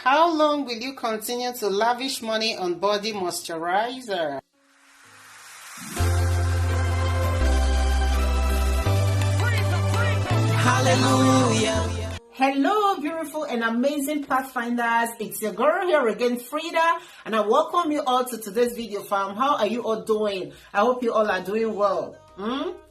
How long will you continue to lavish money on body moisturizer? Hallelujah. Hello, beautiful and amazing pathfinders. It's your girl here again, Frida, and I welcome you all to today's video, fam. How are you all doing? I hope you all are doing well.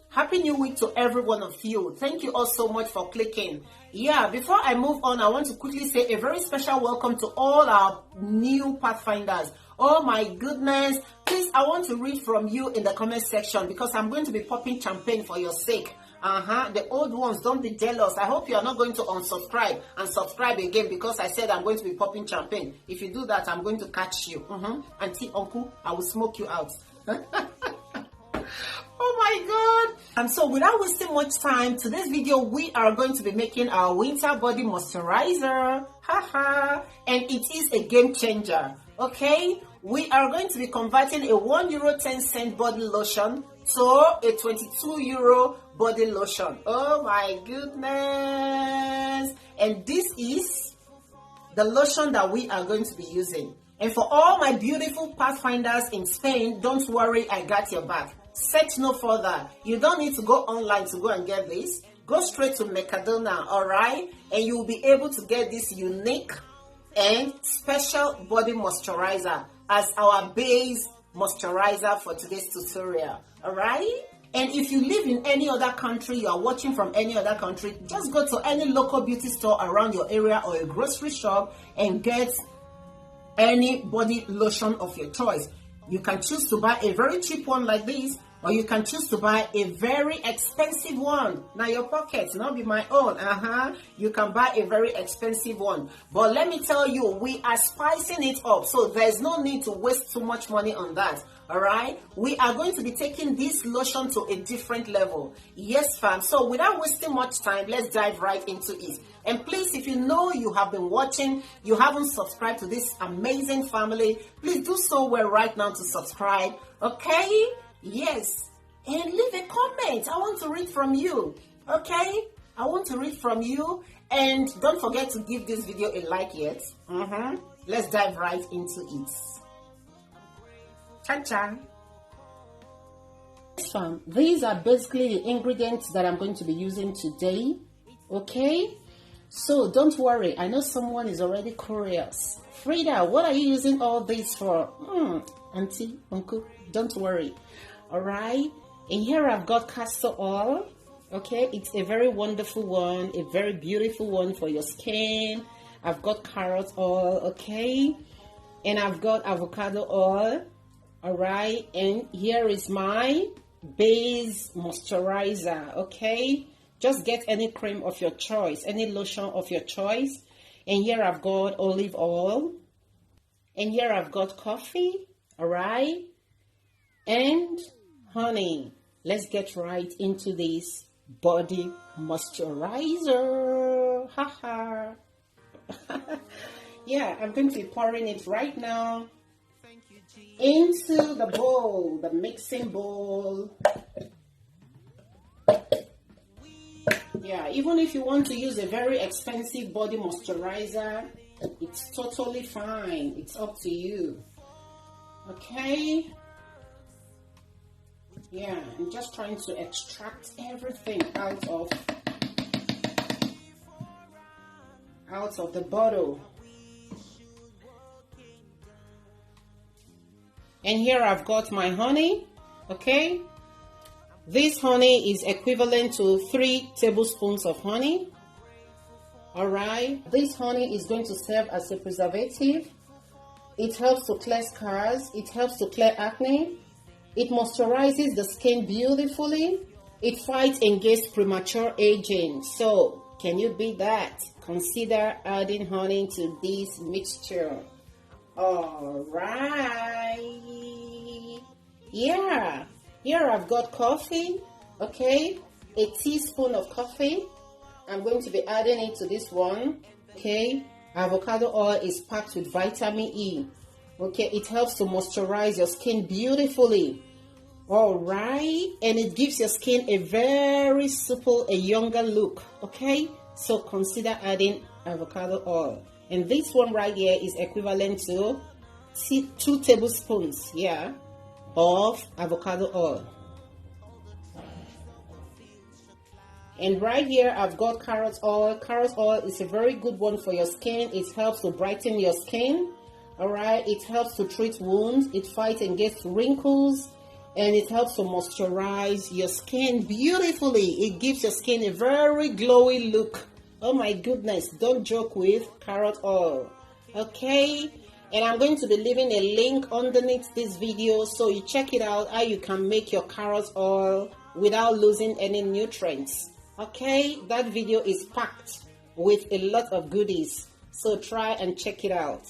Happy New Week to every one of you. Thank you all so much for clicking. Yeah, before I move on, I want to quickly say a very special welcome to all our new pathfinders. Oh my goodness. Please, I want to read from you in the comment section because I'm going to be popping champagne for your sake. The old ones, don't be jealous. I hope you are not going to unsubscribe and subscribe again because I said I'm going to be popping champagne. If you do that, I'm going to catch you. Auntie, uncle, I will smoke you out. Oh my god. So without wasting much time, today's video we are going to be making our winter body moisturizer. And it is a game changer. Okay, we are going to be converting a €1.10 body lotion to a €22 body lotion. Oh my goodness. And this is the lotion that we are going to be using. And for all my beautiful pathfinders in Spain, don't worry, I got your back. Search no further. You don't need to go online to go and get this. Go straight to Mercadona, alright? And you will be able to get this unique and special body moisturizer as our base moisturizer for today's tutorial, alright? And if you live in any other country, you are watching from any other country, just go to any local beauty store around your area or a grocery shop and get any body lotion of your choice. You can choose to buy a very cheap one like this, or you can choose to buy a very expensive one. Now your pocket, not be my own. You can buy a very expensive one. But let me tell you, we are spicing it up, so there's no need to waste too much money on that. Alright, we are going to be taking this lotion to a different level. Yes, fam. So without wasting much time, let's dive right into it. And please, if you know you have been watching, you haven't subscribed to this amazing family, please do so well right now to subscribe. Okay? Yes. And leave a comment. I want to read from you. Okay? I want to read from you. And don't forget to give this video a like yet. Let's dive right into it. Chan. These are basically the ingredients that I'm going to be using today. Okay? So don't worry. I know someone is already curious. Frida, what are you using all this for? Auntie, uncle, don't worry. Alright? And here I've got castor oil. Okay? It's a very wonderful one. A very beautiful one for your skin. I've got carrot oil. Okay? And I've got avocado oil. Alright, and here is my base moisturizer. Okay, just get any cream of your choice, any lotion of your choice. And here I've got olive oil, and here I've got coffee. Alright, and honey. Let's get right into this body moisturizer. Yeah, I'm going to be pouring it right now into the bowl, the mixing bowl. Yeah, even if you want to use a very expensive body moisturizer, it's totally fine. It's up to you. Okay? Yeah, I'm just trying to extract everything out of the bottle. And here I've got my honey. Okay, this honey is equivalent to 3 tablespoons of honey. Alright, this honey is going to serve as a preservative. It helps to clear scars. It helps to clear acne. It moisturizes the skin beautifully. It fights against premature aging. So can you beat that? Consider adding honey to this mixture. Alright. Yeah. Here I've got coffee. Okay. A teaspoon of coffee. I'm going to be adding it to this one. Okay. Avocado oil is packed with vitamin E. Okay. It helps to moisturize your skin beautifully. Alright. And it gives your skin a very supple, a younger look. Okay. So consider adding avocado oil. And this one right here is equivalent to 2 tablespoons, yeah, of avocado oil. And right here I've got carrot oil. Carrot oil is a very good one for your skin. It helps to brighten your skin. Alright, it helps to treat wounds, it fights against wrinkles, and it helps to moisturize your skin beautifully. It gives your skin a very glowy look. Oh my goodness, don't joke with carrot oil. Okay, and I'm going to be leaving a link underneath this video so you check it out how you can make your carrot oil without losing any nutrients. Okay, that video is packed with a lot of goodies, so try and check it out.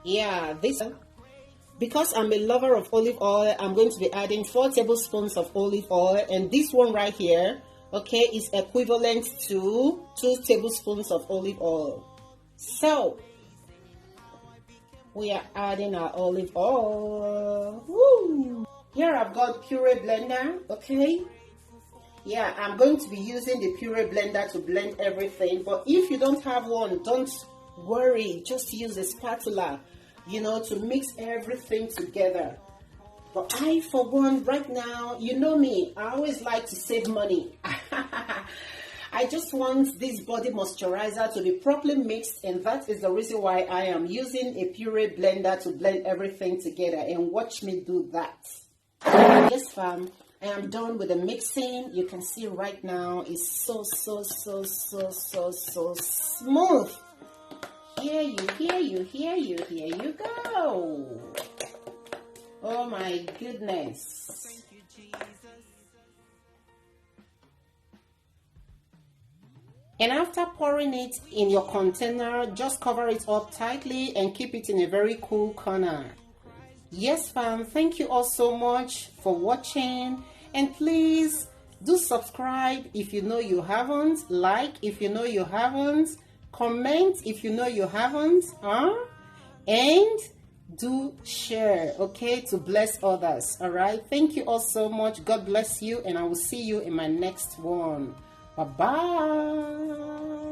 Yeah, because I'm a lover of olive oil, I'm going to be adding 4 tablespoons of olive oil, and this one right here, okay, is equivalent to 2 tablespoons of olive oil. So we are adding our olive oil. Woo! Here I've got puree blender, okay. Yeah, I'm going to be using the puree blender to blend everything, but if you don't have one, don't worry, just use a spatula, you know, to mix everything together. But I, for one, right now, you know me, I always like to save money. I just want this body moisturizer to be properly mixed, and that is the reason why I am using a puree blender to blend everything together. And watch me do that. Yes, fam, I am done with the mixing. You can see right now it's so smooth. Here you go. Oh my goodness. And after pouring it in your container, just cover it up tightly and keep it in a very cool corner. Yes, fam, thank you all so much for watching, and please do subscribe if you know you haven't, like if you know you haven't, comment if you know you haven't, and do share, okay, to bless others. All right, thank you all so much. God bless you, and I will see you in my next one. Bye bye.